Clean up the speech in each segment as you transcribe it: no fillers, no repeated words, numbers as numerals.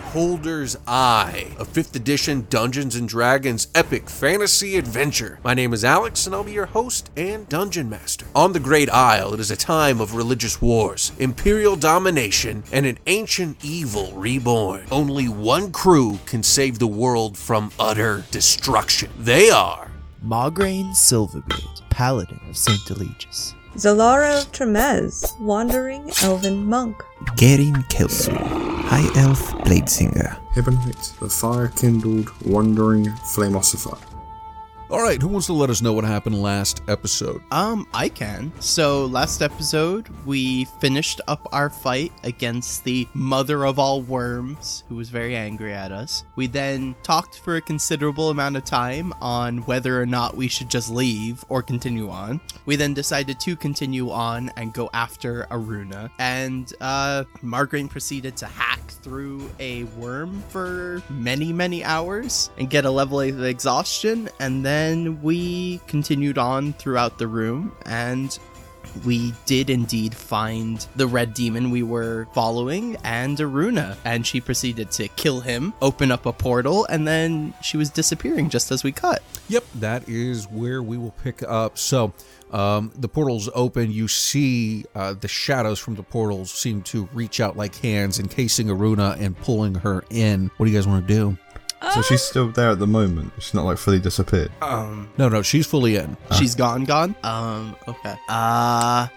Beholder's Eye, a 5th edition Dungeons & Dragons epic fantasy adventure. My name is Alex, and I'll be your host and Dungeon Master. On the Great Isle, it is a time of religious wars, imperial domination, and an ancient evil reborn. Only one crew can save the world from utter destruction. They are Maugraine Silverbeard, Paladin of St. Eligius. Zalara of Tremez, Wandering Elven Monk. Gerin Kelsu, High Elf Bladesinger. Hibonite, the fire-kindled, wandering flameossifer. All right, who wants to let us know what happened last episode? I can. So last episode, we finished up our fight against the mother of all worms, who was very angry at us. We then talked for a considerable amount of time on whether or not we should just leave or continue on. We then decided to continue on and go after Aruna. And Margarine proceeded to hack through a worm for many, many hours and get a level of exhaustion, and then we continued on throughout the room, and we did indeed find the red demon we were following and Aruna, and she proceeded to kill him, open up a portal, and then she was disappearing just as we cut. Yep, that is where we will pick up. So the portal's open. You see the shadows from the portals seem to reach out like hands, encasing Aruna and pulling her in. What do you guys want to do? So she's still there at the moment. She's not like fully disappeared. No, she's fully in. She's gone? Okay. I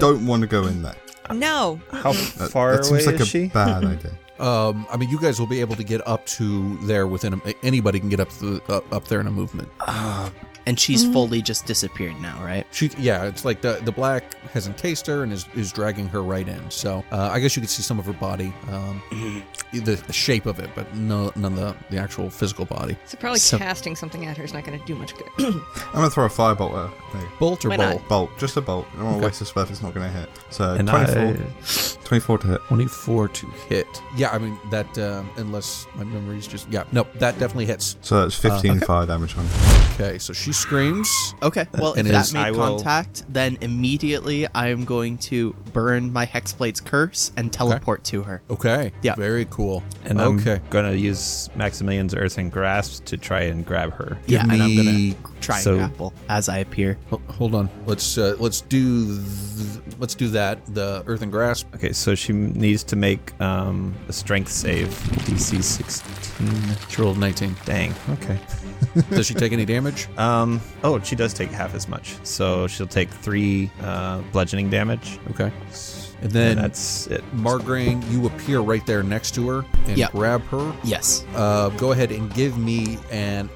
don't want to go in there. No. How far that away seems like is she? a bad idea. I mean, you guys will be able to get up to there within anybody can get up there in a movement. And she's fully just disappeared now, right? It's like the black has encased her and is dragging her right in. So I guess you could see some of her body, the shape of it, but none of the actual physical body. So probably casting something at her is not going to do much good. I'm going to throw a firebolt at her. Bolt or Why bolt? not? Bolt. Just a bolt. I don't want to waste a spell if it's not going to hit. So And 24 to hit. 24 to hit. Yeah, I mean, that, unless my memory's just... Yeah, no, that definitely hits. So that's 15 fire damage on her. Okay, so she screams. Okay, well, if And that is- made contact, then immediately I am going to burn my Hexblade's curse and teleport to her. Okay. Yeah. Very cool. And okay. I'm gonna use Maximilian's Earthen Grasp to try and grab her. Yeah, and I'm me- gonna try and so- grapple as I appear. Hold on. Let's do that. The Earthen Grasp. Okay, so she needs to make a strength save. DC 16. She rolled 19. Dang. Okay. Does she take any damage? Oh, she does take half as much. So she'll take 3 bludgeoning damage. Okay. And then that's it. Margraine, you appear right there next to her and Yep. grab her. Yes. Go ahead and give me a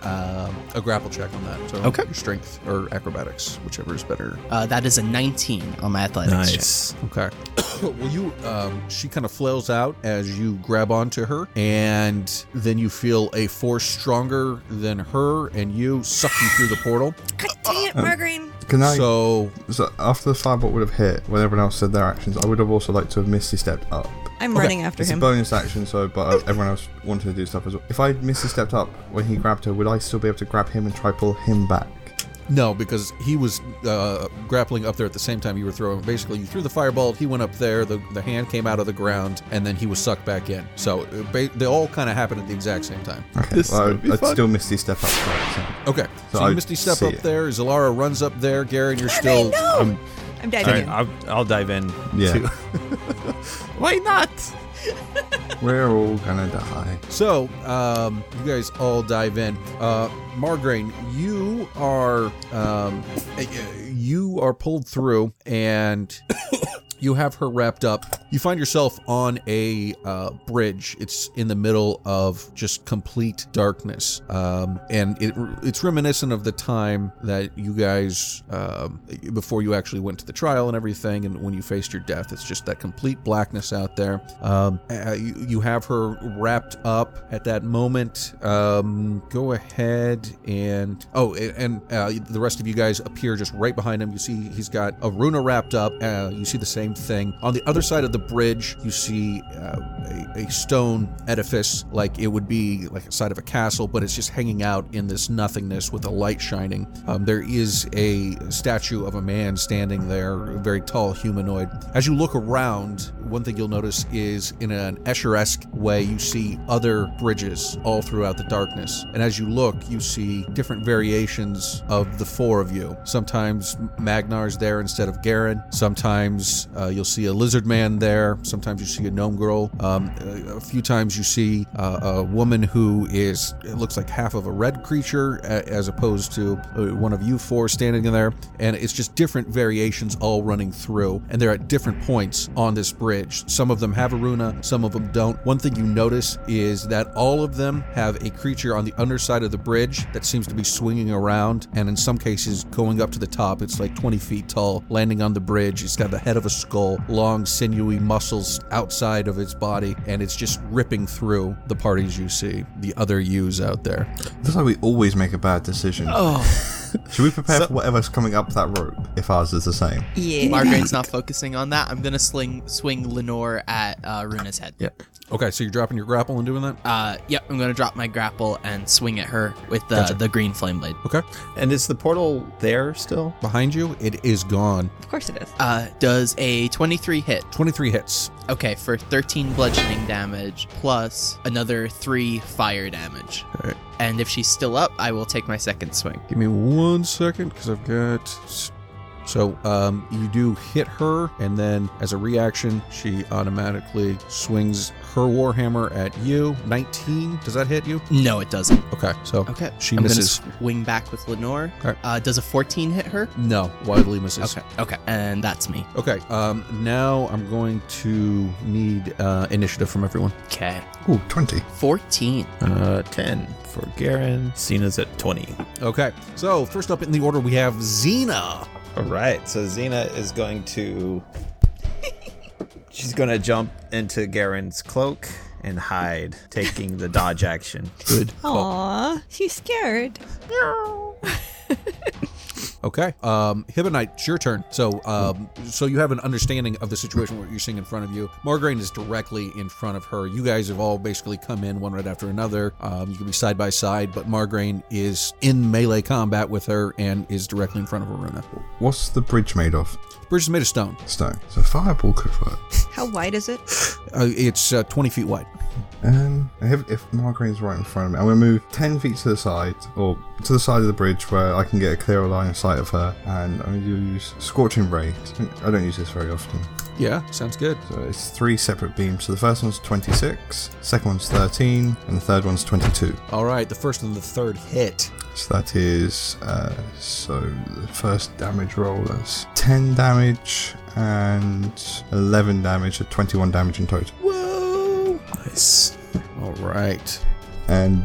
grapple check on that. So Okay. your strength or acrobatics, whichever is better. That is a 19 on my athletics check. Nice. Okay. Well, she kind of flails out as you grab onto her, and then you feel a force stronger than her, and you suck you through the portal. God dang it, Margarine! Can I... So So after the firebolt would have hit, when everyone else said their actions, I would have also liked to have Misty stepped up. I'm running after It's a him. bonus action, but everyone else wanted to do stuff as well. If I Misty stepped up when he grabbed her, would I still be able to grab him and try pull him back? no, because he was grappling up there at the same time you were throwing. Basically, you threw the fireball, he went up there, the hand came out of the ground, and then he was sucked back in. So they all kind of happened at the exact same time. Okay, I'd still Misty step up. So. Okay, so So you I Misty step see up it. there, Zalara runs up there, Garen, you're still... No! I'm diving All right, in. I'll dive in. Yeah. Too. Why not? We're all gonna die. So, you guys all dive in. Margraine, you are pulled through, and you have her wrapped up. You find yourself on a bridge. It's in the middle of just complete darkness, and it's reminiscent of the time that you guys, before you actually went to the trial and everything, and when you faced your death. It's just that complete blackness out there. You have her wrapped up at that moment. Go ahead and the rest of you guys appear just right behind him. You see he's got Aruna wrapped up. You see the same same thing. On the other side of the bridge, you see a stone edifice, like it would be like the side of a castle, but it's just hanging out in this nothingness with a light shining. There is a statue of a man standing there, a very tall humanoid. As you look around, one thing you'll notice is in an Escher-esque way, you see other bridges all throughout the darkness. And as you look, you see different variations of the four of you. Sometimes Magnar's there instead of Garen. Sometimes you'll see a lizard man there. Sometimes you see a gnome girl. A few times you see a woman who is, it looks like half of a red creature as opposed to one of you four standing in there. And it's just different variations all running through. And they're at different points on this bridge. Some of them have a runa, some of them don't. One thing you notice is that all of them have a creature on the underside of the bridge that seems to be swinging around, and in some cases going up to the top. It's like 20 feet tall, landing on the bridge. It's got the head of a skull, long sinewy muscles outside of its body, and it's just ripping through the parties you see, the other yous out there. Looks like we always make a bad decision. Oh. Should we prepare for whatever's coming up that rope if ours is the same? Yeah. Margarine's not focusing on that. I'm gonna swing Lenore at Runa's head. Yep. Okay, so you're dropping your grapple and doing that? Yep, I'm gonna drop my grapple and swing at her with the green flame blade. Okay. And is the portal there still? Behind you, it is gone. Of course it is. Does a 23 hit? 23 hits. Okay, for 13 bludgeoning damage plus another 3 fire damage. All right. And if she's still up, I will take my second swing. Give me 1 second, because I've got... So, you do hit her, and then as a reaction, she automatically swings her warhammer at you. 19, does that hit you? No, it doesn't. Okay, so Okay, she I'm misses. gonna swing back with Lenore. Okay. Does a 14 hit her? No, widely misses. Okay, and that's me. Okay, now I'm going to need initiative from everyone. Okay, Ooh, 20. 14. 10 for Garen. Cena's at 20. Okay, so first up in the order we have Xena. All right, so Xena is going to... She's going to jump into Garen's cloak and hide, taking the dodge action. Good. Aw, she's scared. Okay, Hibonite, it's your turn. So you have an understanding of the situation, what you're seeing in front of you. Margarine is directly in front of her. You guys have all basically come in one right after another. You can be side by side, but Margarine is in melee combat with her and is directly in front of Aruna. What's the bridge made of? Bridge is made of stone. Stone. So fireball could work. How wide is it? It's 20 feet wide. If Margarine's right in front of me, I'm going to move 10 feet to the side, or to the side of the bridge where I can get a clearer line of sight of her, and I'm going to use Scorching Ray. I don't use this very often. Yeah, sounds good. So it's 3 separate beams. So the first one's 26, second one's 13, and the third one's 22. All right, the first and the third hit. So that is, so the first damage roll is 10 damage and 11 damage, so 21 damage in total. Whoa! Nice. All right. And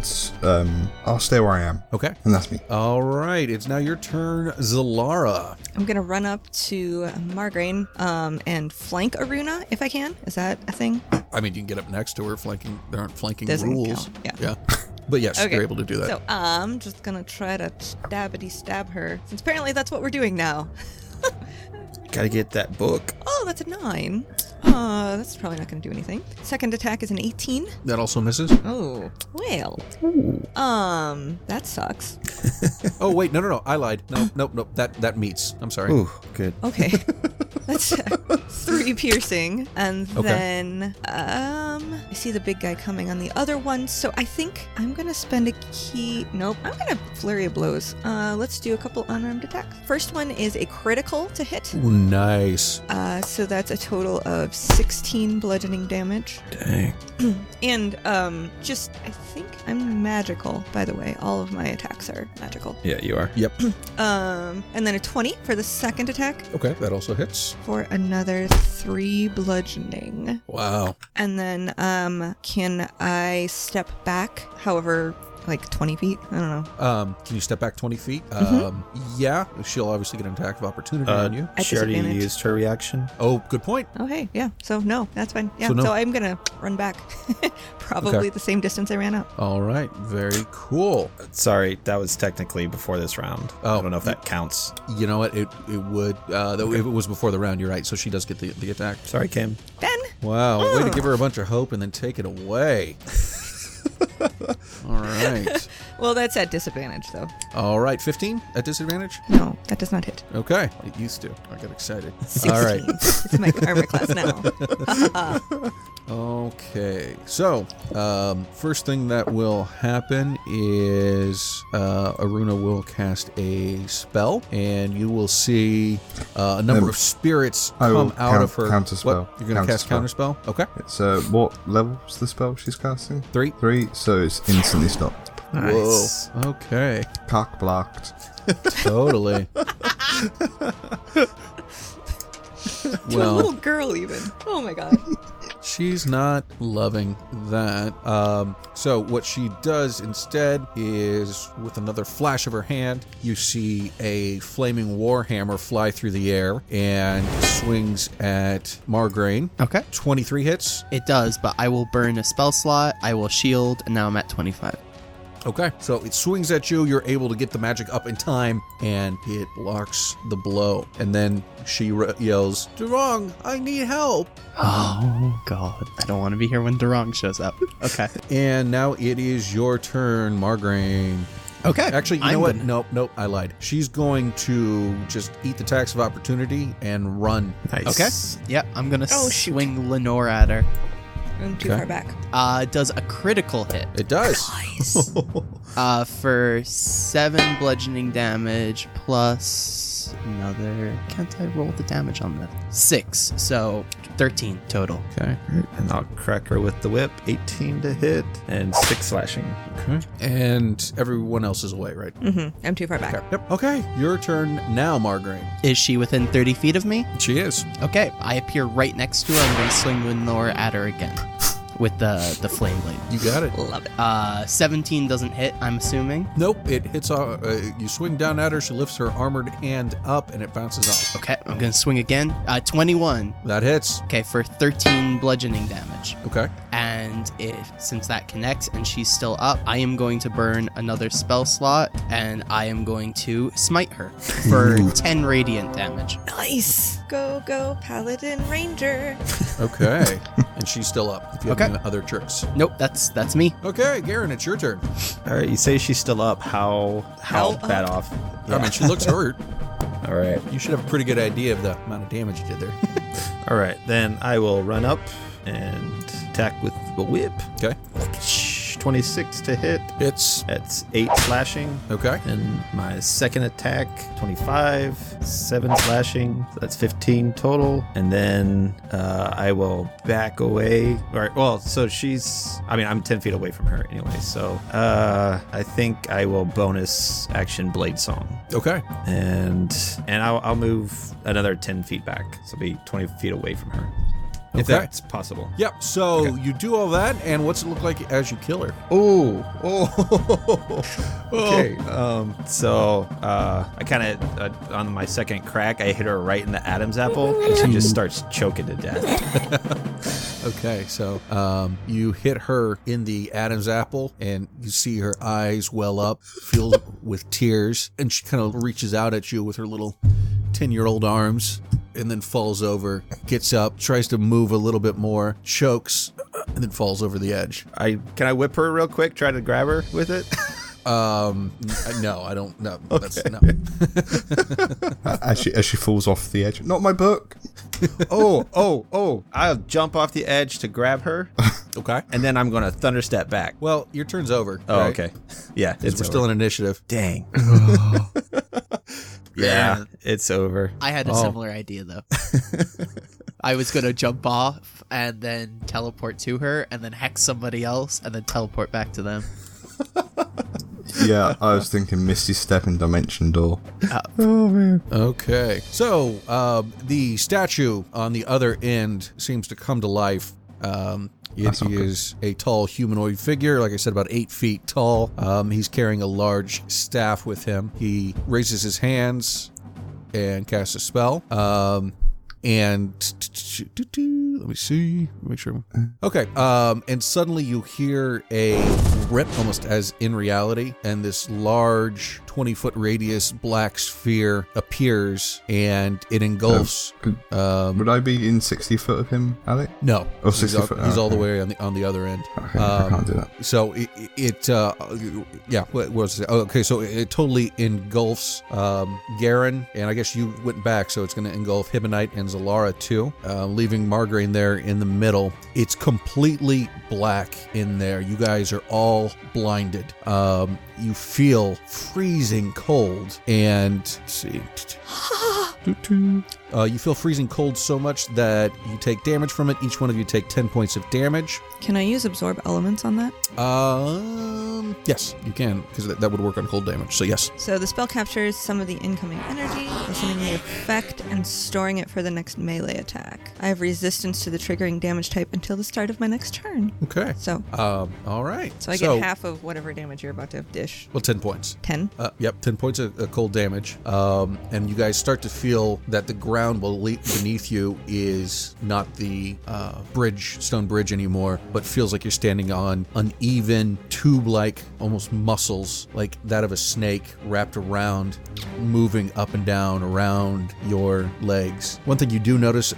I'll stay where I am. Okay. And that's me. All right, it's now your turn, Zalara. I'm gonna run up to Margarine and flank Aruna if I can. Is that a thing? I mean, you can get up next to her. Flanking. There aren't flanking Doesn't rules. count, Yeah. But yes, Okay. you're able to do that. So I'm just gonna try to stab her, since apparently that's what we're doing now. Gotta get that book. Oh, that's a 9. That's probably not gonna do anything. Second attack is an 18. That also misses. Oh, well. That sucks. Oh wait, no. I lied. Nope. That meets. I'm sorry. Ooh, good. Okay. That's 3 piercing, and Okay. then I see the big guy coming on the other one, so I think I'm gonna spend a key. Nope, I'm gonna flurry of blows. Let's do a couple unarmed attacks. First one is a critical to hit. Ooh, nice. So that's a total of 16 bludgeoning damage. Dang. And just I think I'm magical. By the way, all of my attacks are magical. Yeah, you are. Yep. And then a 20 for the second attack. Okay, that also hits. For another 3 bludgeoning. Wow. And then can I step back however like 20 feet? I don't know. Can you step back 20 feet? Yeah. She'll obviously get an attack of opportunity on you. At She already disadvantage. used her reaction. Oh, good point. Oh, hey, yeah. So no, that's fine. Yeah, So no. so I'm gonna run back. Probably Okay. the same distance I ran up. All right. Very cool. Sorry, that was technically before this round. Oh. I don't know if that counts. You know what? It would. Though if it was before the round, you're right. So she does get the attack. Sorry, Kim. Ben! Wow. Way to give her a bunch of hope and then take it away. All right. Well, that's at disadvantage, though. All right. 15 at disadvantage? No, that does not hit. Okay. It used to. I got excited. 16. All right. It's my armor class now. Okay, so first thing that will happen is Aruna will cast a spell, and you will see a number of spirits I will come out of her. counterspell. What? You're going to cast counterspell? Okay. It's what level's the spell she's casting? 3. 3, so it's instantly stopped. Nice. Whoa. Okay. Cock blocked. Totally. To a Well, little girl, even. Oh my god. she's not loving that. So what she does instead is, with another flash of her hand, you see a flaming warhammer fly through the air and swings at Margraine. Okay. 23 hits. It does, but I will burn a spell slot, I will shield, and now I'm at 25. Okay. So it swings at you. You're able to get the magic up in time, and it blocks the blow. And then she yells, "Durong, I need help!" Oh, God. I don't want to be here when Durong shows up. Okay. And now it is your turn, Margraine. Okay. Actually, you know what? Nope, I lied. She's going to just eat the tax of opportunity and run. Nice. Okay. Yeah, I'm going to Oh, shoot. swing Lenore at her. I'm too Okay. far back. Does a critical hit. It does. Nice. For 7 bludgeoning damage plus another. Can't I roll the damage on that? 6, so 13 total. Okay. And I'll crack her with the whip. 18 to hit and 6 slashing. Okay. And everyone else is away, right? I'm too far back. Yep. Okay. Your turn now, Margraine. Is she within 30 feet of me? She is. Okay, I appear right next to her. I'm going to swing Lenore at her again with the flame blade. You got it. Love it. 17 doesn't hit, I'm assuming. Nope. It hits. You swing down at her. She lifts her armored hand up, and it bounces off. Okay, I'm going to swing again. 21. That hits. Okay, for 13 bludgeoning damage. Okay. And since that connects and she's still up, I am going to burn another spell slot, and I am going to smite her for 10 radiant damage. Nice. Go, go, Paladin Ranger. Okay. And she's still up. If you have Okay. any other tricks. Nope, that's me. Okay, Garen, it's your turn. All right, you say she's still up. How bad off? I mean, she looks hurt. All right. You should have a pretty good idea of the amount of damage you did there. All right, then I will run up and attack with the whip. Okay. 26 to hit. It's That's 8 slashing. okay. And my second attack, 25, 7 slashing. So that's 15 total. And then I will back away. All right, well, so I'm 10 feet away from her anyway. So I think I will bonus action Blade Song. Okay. And I'll move another 10 feet back. So be 20 feet away from her. If Okay. that's possible. Yep. So you do all that, and what's it look like as you kill her? Oh. Okay. So I kind of on my second crack, I hit her right in the Adam's apple, and she just starts choking to death. Okay. So you hit her in the Adam's apple, and you see her eyes well up, filled with tears, and she kind of reaches out at you with her little 10-year-old arms, and then falls over, gets up, tries to move a little bit more, chokes, and then falls over the edge. Can I whip her real quick? Try to grab her with it. No, I don't. No, that's no. As she falls off the edge. Not my book. Oh! I'll jump off the edge to grab her, Okay. and then I'm gonna thunder step back. Well, your turn's over. Oh, right? okay. Yeah, We're still in initiative. Dang. Yeah, it's over. I had a similar idea though. I was gonna jump off and then teleport to her, and then hex somebody else, and then teleport back to them. Yeah, I was thinking Misty Step in Dimension Door. Okay. So the statue on the other end seems to come to life. That's not He good. is a tall humanoid figure, like I said, about 8 feet tall. He's carrying a large staff with him. He raises his hands and casts a spell. And let me see, make sure. Okay. And suddenly you hear a rip, almost as in reality, and this large 20-foot radius black sphere appears, and it engulfs. Would I be in 60 foot of him, Alec? No, Oh, 60 foot. He's all the Okay. way on the other end. Okay, I can't do that. So yeah. What was it? Oh, okay, so it totally engulfs Garen, and I guess you went back, so it's going to engulf Hibonite and Zalara too, leaving Margraine there in the middle. It's completely black in there. You guys are all blinded. You feel freezing cold, and let's see. You feel freezing cold so much that you take damage from it. Each one of you take 10 points of damage. Can I use absorb elements on that? Yes, you can, because that would work on cold damage. So yes. So the spell captures some of the incoming energy, listening the effect, and storing it for the next melee attack. I have resistance to the triggering damage type until the start of my next turn. Okay. So all right. I get half of whatever damage you're about to dish. Well, 10 points. 10? Yep, 10 points of cold damage. And you guys start to feel that the ground beneath you is not the stone bridge anymore, but feels like you're standing on uneven tube-like, almost muscles, like that of a snake wrapped around, moving up and down around your legs. One thing you do notice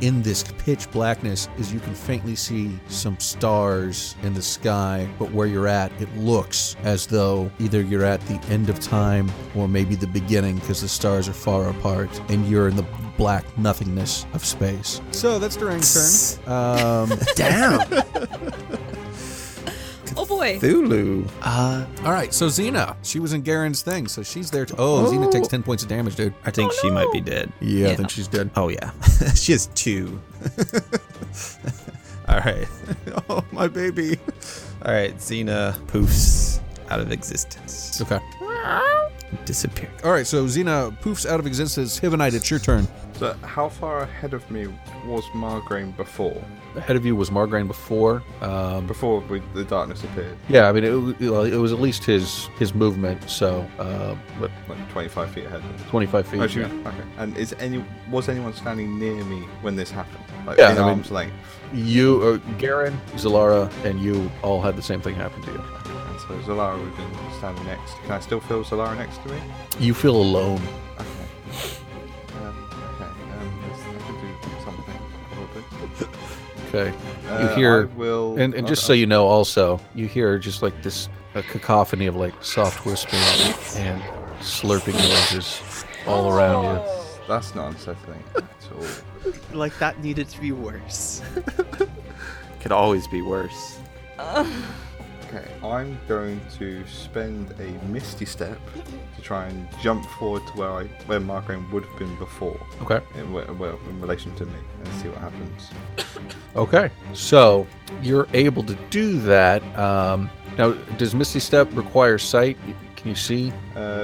in this pitch blackness is you can faintly see some stars in the sky, but where you're at, it looks as though either you're at the end of time or maybe the beginning, because the stars are far apart and you're in the black nothingness of space. So that's Durang's turn. Damn. Oh boy. Cthulhu. All right, so Xena, she was in Garen's thing, so she's there. Xena takes 10 points of damage, dude. I think she might be dead. Yeah, I Yeah. think she's dead. Oh, yeah. She has 2. All right. Oh, my baby. All right. Xena poofs out of existence. Okay. Disappear. All right, so Xena poofs out of existence. Hibonite, it's your turn. So, how far ahead of me was Margraine before? Ahead of you was Margraine before. Before the darkness appeared? Yeah, I mean, it was at least his movement, so, what, Like 25 feet ahead. 25 feet. Actually, yeah. okay. And was anyone standing near me when this happened? Like, Yeah, in I mean- arm's length? You, Garen, Zalara, and you all had the same thing happen to you. And so Zalara would have been standing next. Can I still feel Zalara next to me? You feel alone. Okay. I could do something, probably. Okay. You hear, I will... and just so you know, also, you hear just like this a cacophony of like soft whispering and slurping noises all around you. That's not unsettling at all. Like that needed to be worse. Could always be worse. Okay, I'm going to spend a Misty Step to try and jump forward to where Margraine would have been before, Okay. in relation to me, and see what happens. Okay. So you're able to do that. Now, does Misty Step require sight? Can you see?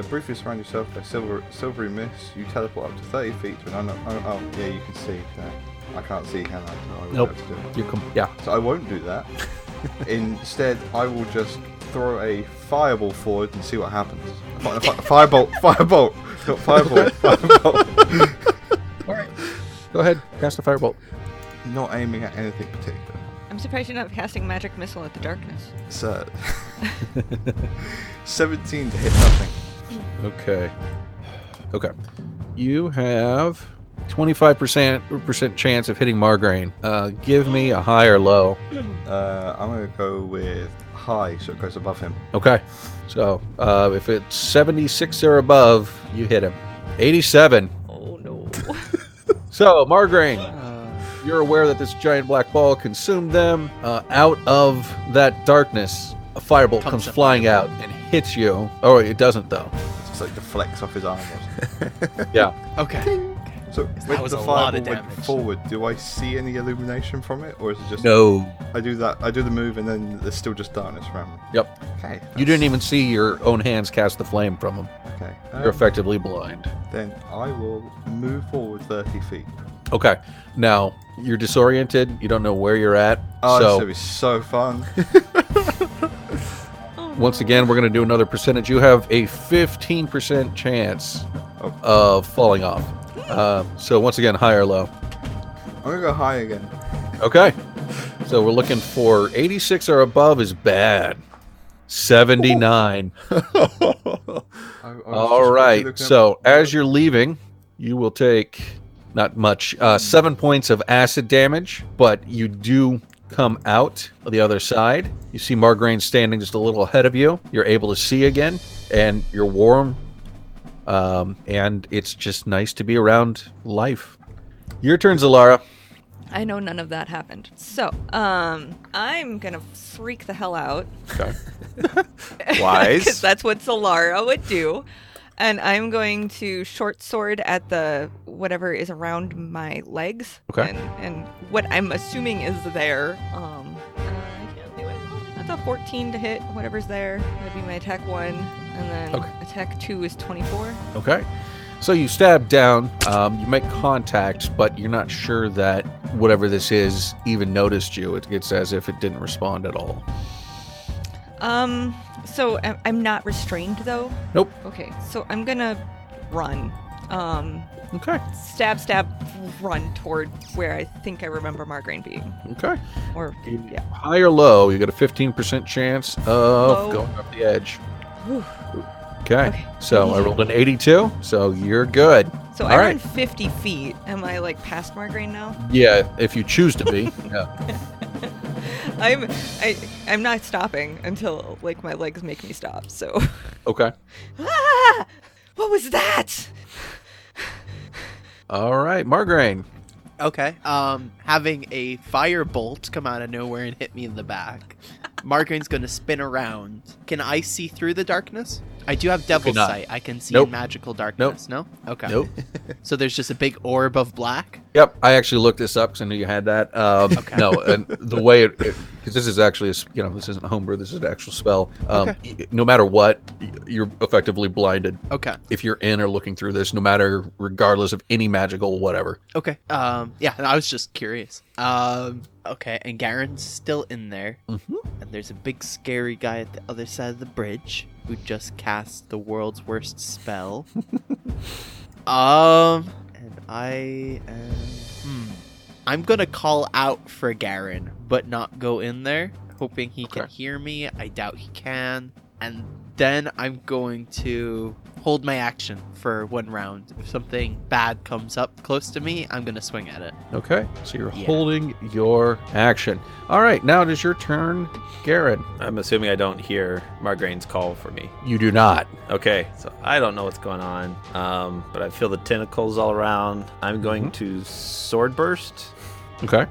Briefly surround yourself by silvery mist. You teleport up to 30 feet to an oh, yeah, you can see. I can't see, can I? So I won't Nope. be able to do it. Yeah. So I won't do that. Instead, I will just throw a fireball forward and see what happens. Firebolt! Not fireball. All right. Go ahead. Cast a firebolt. Not aiming at anything particular. I'm surprised you're not casting magic missile at the darkness. So, 17 to hit nothing. Okay. You have 25% chance of hitting Margraine. Give me a high or low. I'm going to go with high, so it goes above him. Okay. So if it's 76 or above, you hit him. 87. Oh no. So Margraine, you're aware that this giant black ball consumed them. Out of that darkness, a firebolt comes flying out and hits you. Oh, it doesn't though. It just like deflects off his arm. Yeah. Okay. So That when was the a lot fireball of went damage. forward, do I see any illumination from it, or is it just No. I do the move and then there's still just darkness around me? Yep. Okay. You didn't even see your own hands cast the flame from them. Okay. You're effectively blind. Then I will move forward 30 feet. Okay. Now, you're disoriented. You don't know where you're at. Oh, this so would be so fun. once again, we're going to do another percentage. You have a 15% chance of falling off. So once again, high or low? I'm going to go high again. Okay. So we're looking for 86 or above is bad. 79. All right. So as you're leaving, you will take not much, 7 points of acid damage, but you do come out of the other side. You see Margraine standing just a little ahead of you. You're able to see again, and you're warm. And it's just nice to be around life. Your turn, Zalara. I know none of that happened. So, I'm gonna freak the hell out. Okay. Wise. Because that's what Solara would do. And I'm going to short sword at the whatever is around my legs. Okay. And what I'm assuming is there. I can't do it. That's a 14 to hit. Whatever's there. That'd be my attack 1. And then attack 2 is 24. Okay. So you stab down, you make contact, but you're not sure that whatever this is even noticed you. It's as if it didn't respond at all. So I'm not restrained though? Nope. Okay, so I'm gonna run. Okay. Stab, run toward where I think I remember Margraine being. Okay. Or, yeah. High or low, you got a 15% chance of Low. going up the edge. Whew. Okay. So I rolled an 82, so you're good. So All I right. run 50 feet. Am I like past Margraine now? Yeah, if you choose to be. Yeah. I'm not stopping until like my legs make me stop. So. Okay. Ah! What was that? All right, Margraine. Okay. Having a fire bolt come out of nowhere and hit me in the back. Margraine's gonna spin around. Can I see through the darkness? I do have Devil's cannot. Sight. I can see Nope. in magical darkness. No? Okay. Nope. So there's just a big orb of black? Yep, I actually looked this up because I knew you had that. Okay. No, and the way because this is actually, this isn't homebrew, this is an actual spell. No matter what, you're effectively blinded. Okay. If you're in or looking through this, regardless of any magical whatever. Okay. Yeah, I was just curious. Okay, and Garen's still in there. Mm-hmm. And there's a big scary guy at the other side of the bridge who just cast the world's worst spell. And I am... I'm gonna call out for Garen, but not go in there, hoping he can hear me. I doubt he can. And then I'm going to hold my action for 1 round. If something bad comes up close to me, I'm gonna swing at it. Okay, so you're holding your action. All right, now it is your turn, Garen. I'm assuming I don't hear Margraine's call for me. You do not. Okay, so I don't know what's going on, but I feel the tentacles all around. I'm going to sword burst. Okay.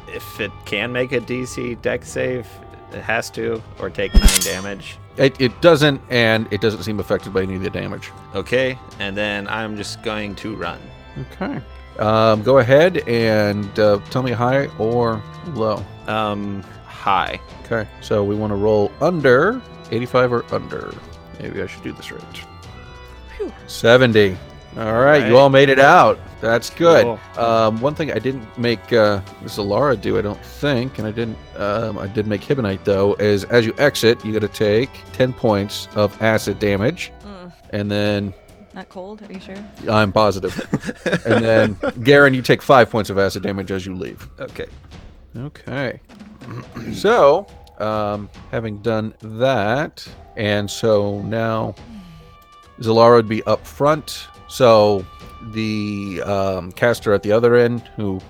If it can make a DC dex save, it has to, or take 9 damage. It doesn't, and it doesn't seem affected by any of the damage. Okay, and then I'm just going to run. Okay. Go ahead and tell me high or low. High. Okay, so we want to roll under 85 or under. Maybe I should do this right. Phew. 70. All right, you all made it out. That's good. One thing I didn't make Zalara do, I don't think, and I did make Hibonite though, is as you exit, you got to take 10 points of acid damage, and then Not cold? Are you sure? I'm positive. And then Garen, you take 5 points of acid damage as you leave. Okay. Okay. So, having done that, and so now Zalara would be up front. So the caster at the other end, who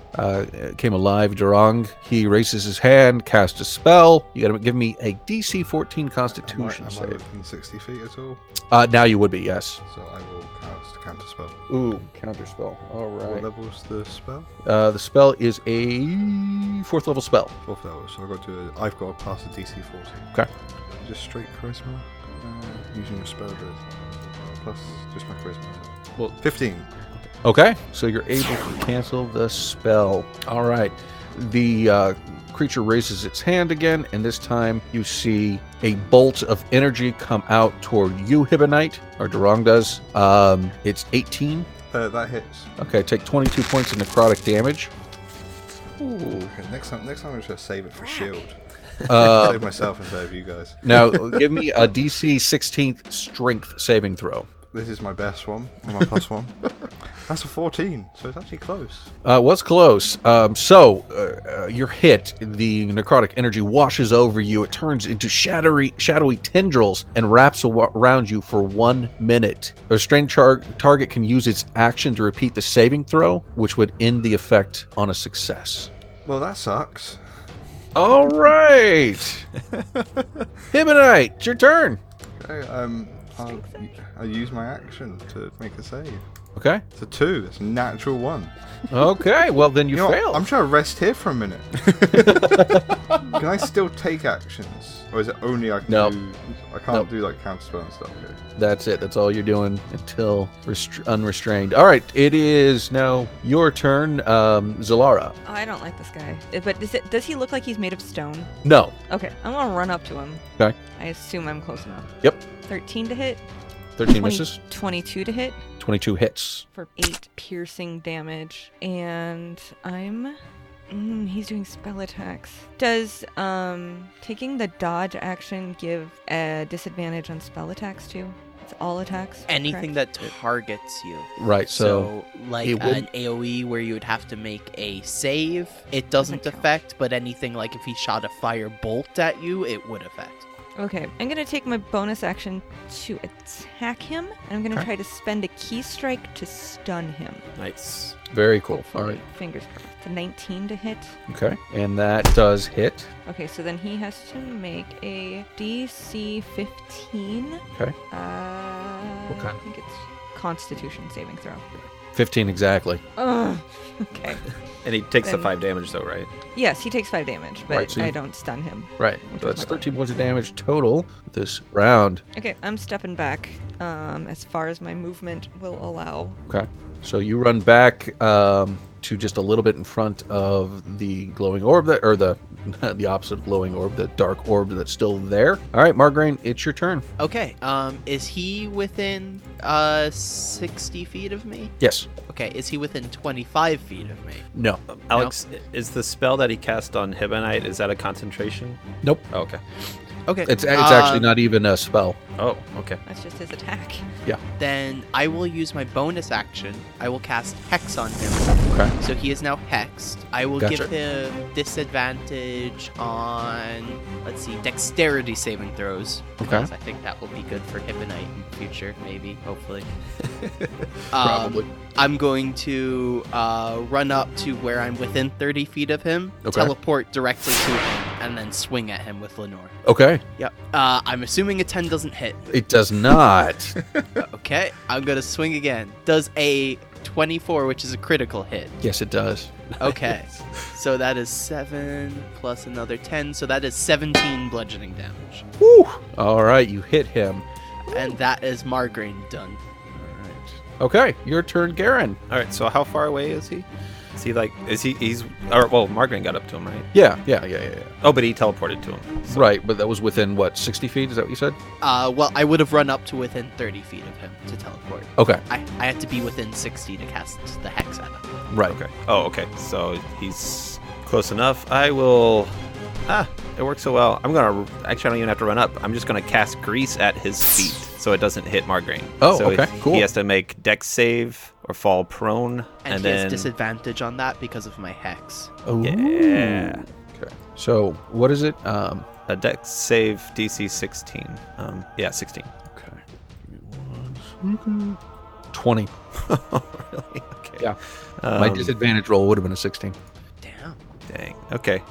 came alive, Durang, he raises his hand, casts a spell. You gotta give me a DC 14 Constitution Am I save. within 60 feet at all? Now you would be, yes. So I will cast a counter spell. Ooh, counter spell. All What right. level is the spell? The spell is a 4th level spell. 4th level. So I've got to pass a DC 14. Okay. Just straight charisma, using a spell drill. Plus just my charisma. Well, 15. Okay, so you're able to cancel the spell. All right. The creature raises its hand again, and this time you see a bolt of energy come out toward you, Hibonite, or Durang does. It's 18 That hits. Okay, take 22 points of necrotic damage. Okay, next time I'm just gonna save it for shield. Uh, Save myself instead of you guys. Now, give me a DC 16th strength saving throw. This is my best one, or my plus one. That's a 14, so it's actually close. Was close. You're hit. The necrotic energy washes over you. It turns into shadowy tendrils and wraps around you for 1 minute. A restrained target can use its action to repeat the saving throw, which would end the effect on a success. Well, that sucks. All right. Hibonite, it's your turn. Okay, I'll use my action to make a save. Okay. It's a 2. It's a natural 1. Okay, well then you know what? failed. I'm trying to rest here for a minute. Can I still take actions? Or is it only I can No. do... I can't do like counterspell and stuff. Okay. That's it. That's all you're doing until unrestrained. All right, it is now your turn, Zalara. Oh, I don't like this guy. But does he look like he's made of stone? No. Okay, I'm gonna run up to him. Okay. I assume I'm close enough. Yep. 13 to hit. 13 misses. 22 to hit 22 hits. for 8 piercing damage. And I'm... he's doing spell attacks. Does taking the dodge action give a disadvantage on spell attacks too? It's all attacks? Anything correct? that targets you. Right. So like it would- an AoE where you would have to make a save, it doesn't Doesn't count. affect, but anything like if he shot a fire bolt at you, it would affect. Okay, I'm gonna take my bonus action to attack him, and I'm gonna Okay. try to spend a key strike to stun him. Nice. very cool. All right. Fingers crossed. It's a 19 to hit. Okay. And that does hit. Okay, so then he has to make a DC 15. Okay. What kind? I think it's Constitution saving throw. 15 exactly. Ugh. Okay. And he takes the Then- 5 damage though, right? Yes, he takes 5 damage, but Right, so I you- don't stun him. Right. So that's 13 points of damage total this round. Okay, I'm stepping back as far as my movement will allow. Okay. So you run back to just a little bit in front of the glowing orb or the opposite of glowing orb, the dark orb that's still there. All right, Margraine, it's your turn. Okay, is he within 60 feet of me? Yes. Okay, is he within 25 feet of me? No. Alex, is the spell that he cast on Hibonite, is that a concentration? Nope. Oh, okay. Okay. It's actually not even a spell. Oh, okay. That's just his attack. Then I will use my bonus action. I will cast Hex on him. Okay. So he is now hexed. I will Gotcha. give him disadvantage on, let's see, dexterity saving throws. Okay. Because I think that will be good for Hibonite in the future, maybe, hopefully. Probably. I'm going to run up to where I'm within 30 feet of him, Okay. teleport directly to him, and then swing at him with Lenore. Okay. Yep. I'm assuming a 10 doesn't hit. It does not. Okay, I'm going to swing again. Does a 24, which is a critical hit. Yes, it does. Okay, so that is 7 plus another 10, so that is 17 bludgeoning damage. Woo! All right, you hit him. And that is Margraine done. All right. Okay, your turn, Garen. All right, so how far away is he? He's Margaret got up to him, right? Yeah. Oh, but he teleported to him. So- Right, but that was within, what, 60 feet? Is that what you said? Well, I would have run up to within 30 feet of him to teleport. Okay, I had to be within 60 to cast the Hex at him. right. Okay. Oh, okay. So he's close enough. I will... it works so well. I'm going to... Actually, I don't even have to run up. I'm just going to cast Grease at his feet so it doesn't hit Margraine. Oh, so okay, cool. He has to make Dex save or fall prone. And he then... has disadvantage on that because of my Hex. Ooh. Yeah. Okay. So, what is it? A Dex save DC 16. 16. Okay. Give me 1 second. 20. Really? Okay. Yeah. My disadvantage roll would have been a 16. Damn. Dang. Okay.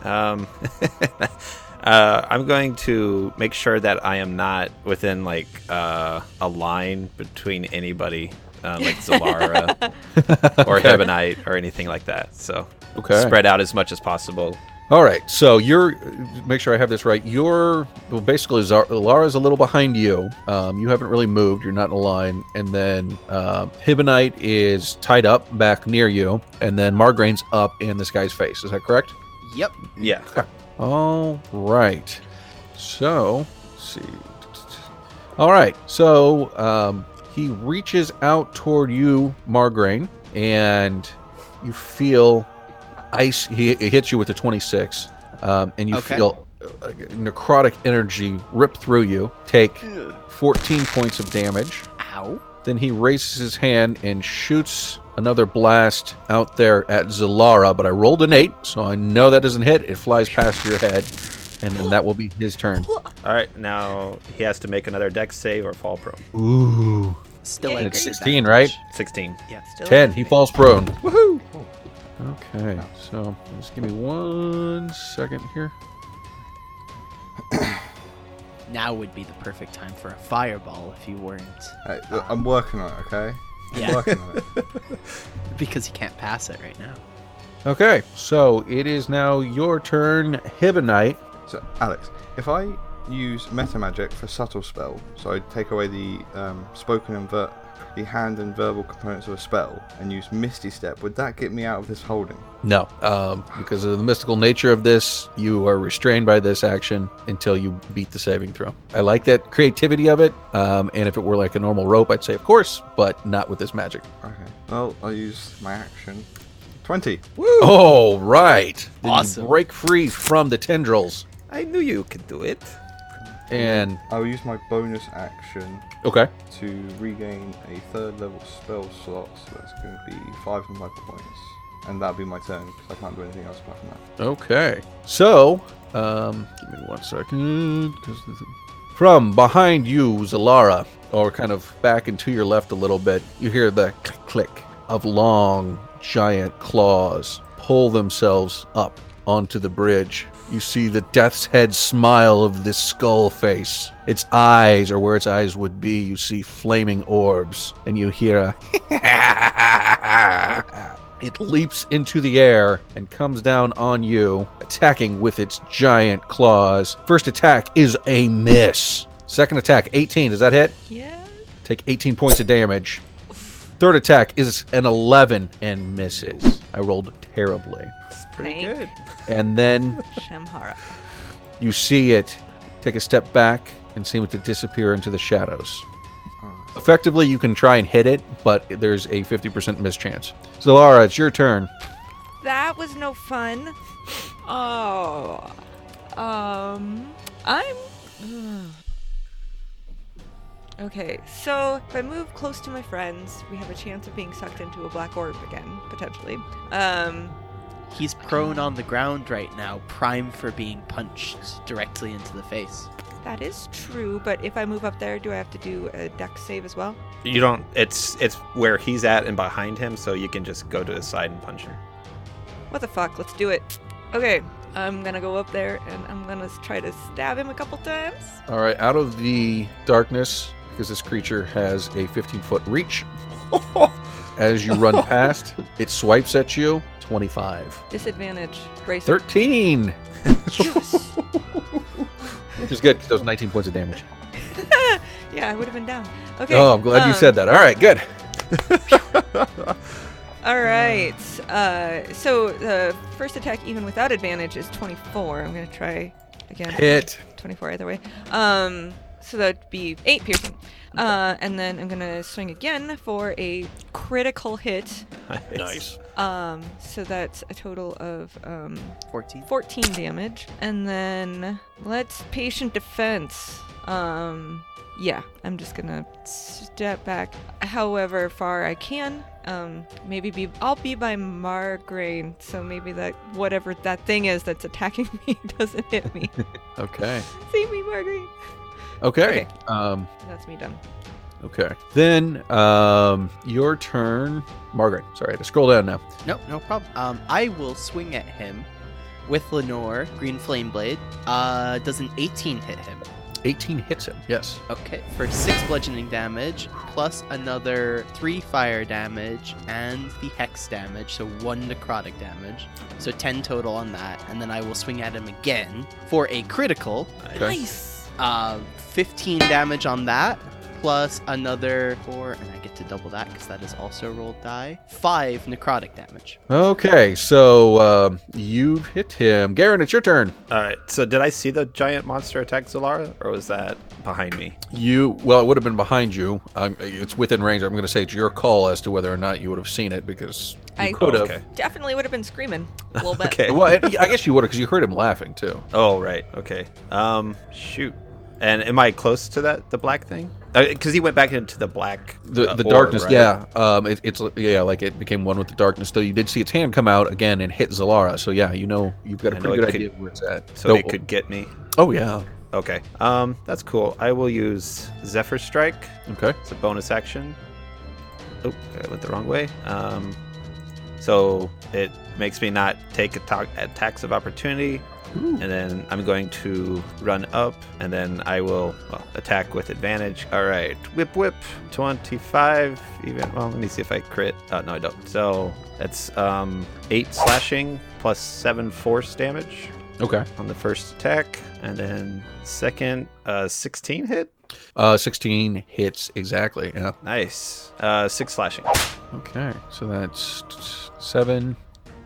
I'm going to make sure that I am not within like a line between anybody, like Zalara or Hibonite or anything like that. So Okay. spread out as much as possible. All right, so make sure I have this right. Basically, Lara's a little behind you. You haven't really moved. You're not in a line. And then Hibonite is tied up back near you. And then Margraine's up in this guy's face. Is that correct? Yep. Yeah. All right. So, let's see. All right. So, He reaches out toward you, Margraine, and you feel ice. He hits you with a 26, and you feel necrotic energy rip through you. Take 14 points of damage. Ow. Then he raises his hand and shoots another blast out there at Zalara, but I rolled an 8, so I know that doesn't hit. It flies past your head, and then that will be his turn. All right, now he has to make another dex save or fall prone. Ooh. Still Yay. a It's great 16, advantage. right? 16. Yeah. Still 10. He falls prone. Woohoo! Okay, so just give me 1 second here. Now would be the perfect time for a fireball if you weren't. Hey, look, I'm working on it, okay? I'm Yeah. working on it. Because you can't pass it right now. Okay, so it is now your turn, Hibonite. So, Alex, if I use meta magic for subtle spell, so I take away the spoken and the hand and verbal components of a spell, and use Misty Step, would that get me out of this holding? No, because of the mystical nature of this, you are restrained by this action until you beat the saving throw. I like that creativity of it, and if it were like a normal rope, I'd say of course, but not with this magic. Okay. Well, I'll use my action. 20. Oh, right. Then Awesome. You break free from the tendrils, I knew you could do it. and I'll use my bonus action okay. to regain a 3rd level spell slot, so that's going to be 5 of my points. And that'll be my turn, because I can't do anything else apart from that. Okay. So, give me 1 second. From behind you, Zalara, or kind of back and to your left a little bit, you hear the click click of long, giant claws pull themselves up onto the bridge. You see the death's head smile of this skull face. Its eyes are where its eyes would be. You see flaming orbs, and you hear a It leaps into the air and comes down on you, attacking with its giant claws. First attack is a miss. Second attack, 18. Does that hit? Yeah. Take 18 points of damage. Third attack is an 11 and misses. I rolled terribly. Pretty Thank good. And then Shamhara. you see it take a step back and seem to disappear into the shadows. Effectively, you can try and hit it, but there's a 50% mischance. Zalara, it's your turn. That was no fun. Oh. I'm. Okay, so if I move close to my friends, we have a chance of being sucked into a black orb again, potentially. He's prone on the ground right now, prime for being punched directly into the face. That is true, but if I move up there, do I have to do a dex save as well? You don't. It's where he's at and behind him, so you can just go to his side and punch him. What the fuck? Let's do it. Okay, I'm gonna go up there and I'm gonna try to stab him a couple times. All right, out of the darkness, because this creature has a 15-foot reach. As you run past, it swipes at you. 25. Disadvantage. Brace. 13. Which is good, because those 19 points of damage. Yeah, I would have been down. Okay. Oh, I'm glad you said that. All right, good. All right. So the first attack, even without advantage, is 24. I'm gonna try again. Hit. 24 either way. So that'd be 8 piercing. And then I'm gonna swing again for a critical hit. Nice. So that's a total of 14. 14 damage. And then let's patient defense. Yeah, I'm just gonna step back however far I can. I'll be by Margraine, so maybe that whatever that thing is that's attacking me doesn't hit me. Okay. Save me, Margraine. Okay. That's me done. Okay. Then, your turn. Margaret. Sorry, I had to scroll down now. No problem. I will swing at him with Lenore, Green Flame Blade. Does an 18 hit him? 18 hits him. Yes. Okay, for 6 bludgeoning damage, plus another 3 fire damage, and the hex damage, so 1 necrotic damage. So 10 total on that, and then I will swing at him again for a critical. Okay. Nice. 15 damage on that, plus another 4, and I get to double that because that is also rolled die. 5 necrotic damage. Okay, so you hit him. Garen, it's your turn. All right. So did I see the giant monster attack Zalara, or was that behind me? Well, it would have been behind you. It's within range. I'm going to say it's your call as to whether or not you would have seen it, because you I could have. Okay. definitely would have been screaming a little bit. Okay. Well, I guess you would have, because you heard him laughing too. Oh, right. Okay. Shoot. And am I close to the black thing? Because he went back into the black. The orb, darkness, right? yeah. It's like it became one with the darkness. Though you did see its hand come out again and hit Zalara. So yeah, you've got a pretty good idea of where it's at. So it could get me. Oh yeah. Okay. That's cool. I will use Zephyr Strike. Okay. It's a bonus action. Oh, I went the wrong way. So it makes me not take attacks of opportunity. Ooh. And then I'm going to run up, and then I will attack with advantage. All right, whip, 25. Even let me see if I crit. No, I don't. So that's 8 slashing plus 7 force damage. Okay. On the first attack, and then second 16 hit. 16 hits exactly. Yeah. Nice. 6 slashing. Okay, so that's 7.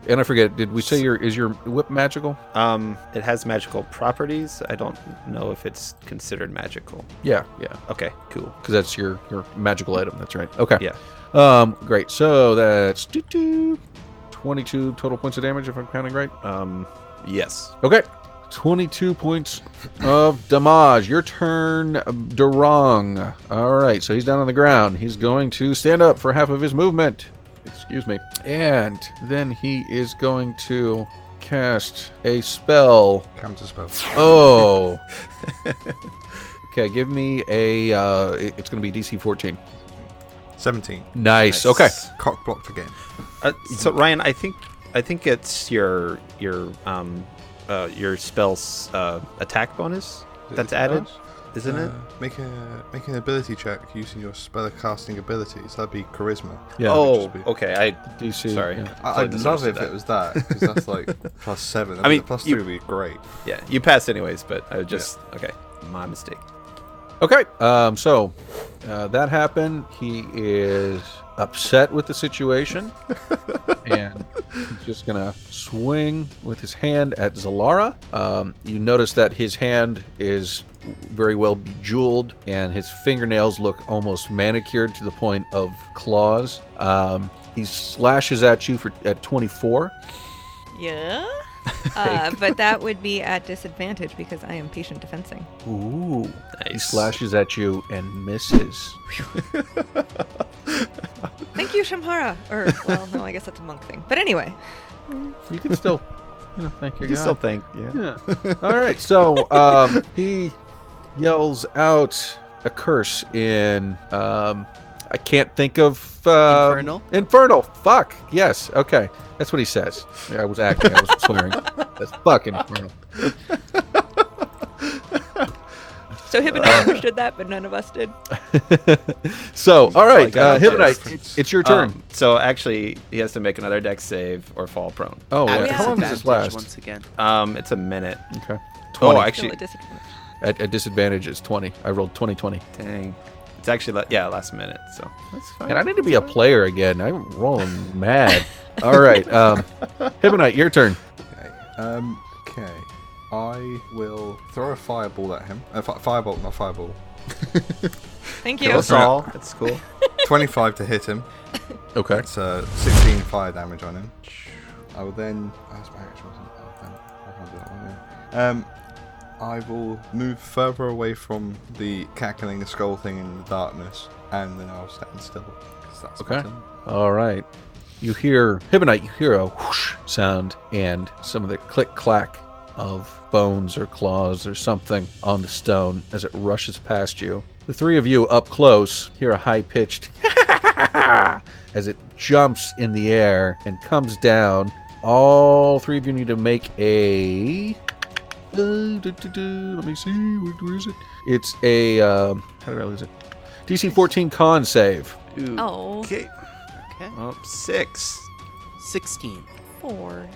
And I forget, did we say is your whip magical? It has magical properties. I don't know if it's considered magical. Yeah. Okay, cool. Because that's your magical item. That's right. Okay. Yeah. Great. So that's 22 total points of damage, if I'm counting right. Yes. Okay. 22 points of damage. Your turn, Durong. All right. So he's down on the ground. He's going to stand up for half of his movement. Excuse me. And then he is going to cast a spell. Counter spell. Oh. Okay, give me a... it's going to be DC 14. 17. Nice. Okay. Cock blocked again. So Ryan, I think it's your spell's attack bonus that's added, isn't it? Make an ability check using your spellcasting abilities. That'd be charisma. Yeah. Oh, okay. DC. Sorry. Yeah. I'd love it if it was that, because that's like +7. I mean, +3 would be great. Yeah, you passed anyways, but I just okay. My mistake. Okay. So that happened. He is upset with the situation, and he's just gonna swing with his hand at Zalara. You notice that his hand is very well bejeweled, and his fingernails look almost manicured to the point of claws. He slashes at you at 24. Yeah. But that would be at disadvantage because I am patient defensing. Ooh. Nice. He slashes at you and misses. Thank you, Shamhara. Or, well, no, I guess that's a monk thing. But anyway. You can still thank your God. Still thank, yeah. All right, so he yells out a curse in I can't think of Infernal? Infernal. Fuck. Yes. Okay. That's what he says. I was acting. I was swearing. That's fucking infernal. So Hibonite understood that, but none of us did. So, all right, Hibonite, it's your turn. So actually, he has to make another dex save or fall prone. Oh, At how long does this disadvantage last? Once again. It's a minute. Okay. 20. Oh, Still actually, at disadvantage. At disadvantage, it's 20. I rolled 20. dang. It's actually last minute, so that's fine. And I need to be a player again. I'm rolling mad. All right, Hibonite, your turn. Okay. I will throw a fireball at him. Firebolt, not fireball. Thank you. That's all. That's cool. 25 to hit him. Okay. That's 16 fire damage on him. I will then... That's my actual... I can't do that one there. I will move further away from the cackling skull thing in the darkness, and then I'll stand still. 'Cause that's my Okay. turn. All right. You hear, Hibonite, you hear a whoosh sound and some of the click-clack of bones or claws or something on the stone as it rushes past you. The three of you up close hear a high-pitched as it jumps in the air and comes down. All three of you need to make a... let me see. Where is it? It's a... how did I lose it? DC 14 con save. Ooh. Oh. Okay. Okay. Oh, 6. 16. 4.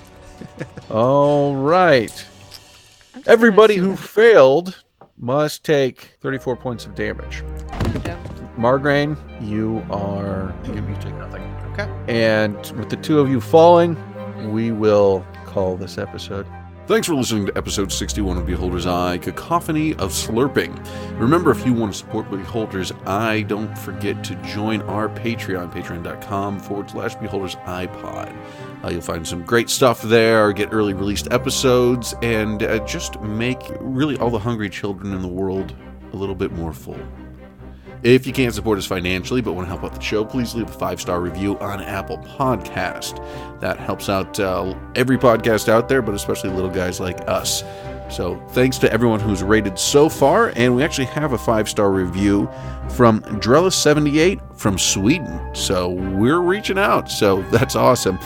All right. I'm just Everybody gonna who failed must take 34 points of damage. assume- Margraine, you take nothing. Okay. And with the two of you falling, we will call this episode. Thanks for listening to episode 61 of Beholder's Eye, Cacophony of Slurping. Remember, if you want to support Beholder's Eye, don't forget to join our Patreon, patreon.com/Beholder's iPod. You'll find some great stuff there, get early released episodes, and just make really all the hungry children in the world a little bit more full. If you can't support us financially but want to help out the show, please leave a 5-star review on Apple Podcast. That helps out every podcast out there, but especially little guys like us. So thanks to everyone who's rated so far, and we actually have a 5-star review from Drellis78 from Sweden. So we're reaching out, so that's awesome.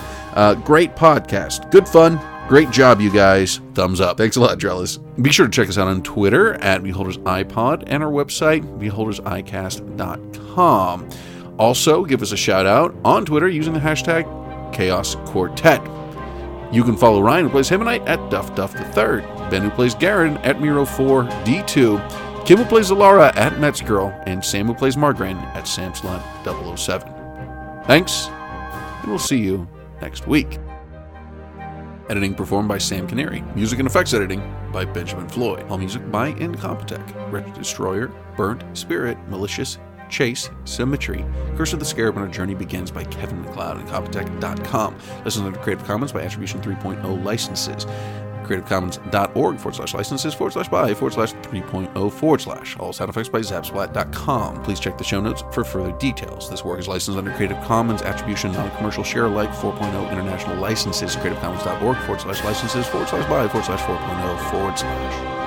Great podcast. Good fun. Great job, you guys. Thumbs up. Thanks a lot, Drellis. Be sure to check us out on Twitter at Beholder's iPod and our website, beholdersicast.com. Also, give us a shout out on Twitter using the hashtag Chaos Quartet. You can follow Ryan, who plays Himmonite, at DuffDuff3rd, Ben, who plays Garen, at Miro4D2, Kim, who plays Zalara, at Metzgirl, and Sam, who plays Margraine, at Samslot007. Thanks, and we'll see you next week. Editing performed by Sam Canary. Music and effects editing by Benjamin Floyd. All music by INCOMPETECH. Wretched Destroyer, Burnt Spirit, Malicious, Chase, Symmetry. Curse of the Scarab and Our Journey Begins by Kevin MacLeod and Incompetech.com. License under Creative Commons by Attribution 3.0 licenses. creativecommons.org/licenses/by/3.0/. All sound effects by Zapsplat.com. Please check the show notes for further details. This work is licensed under Creative Commons Attribution Non-Commercial Share Alike 4.0 International Licenses. creativecommons.org/licenses/by/4.0/.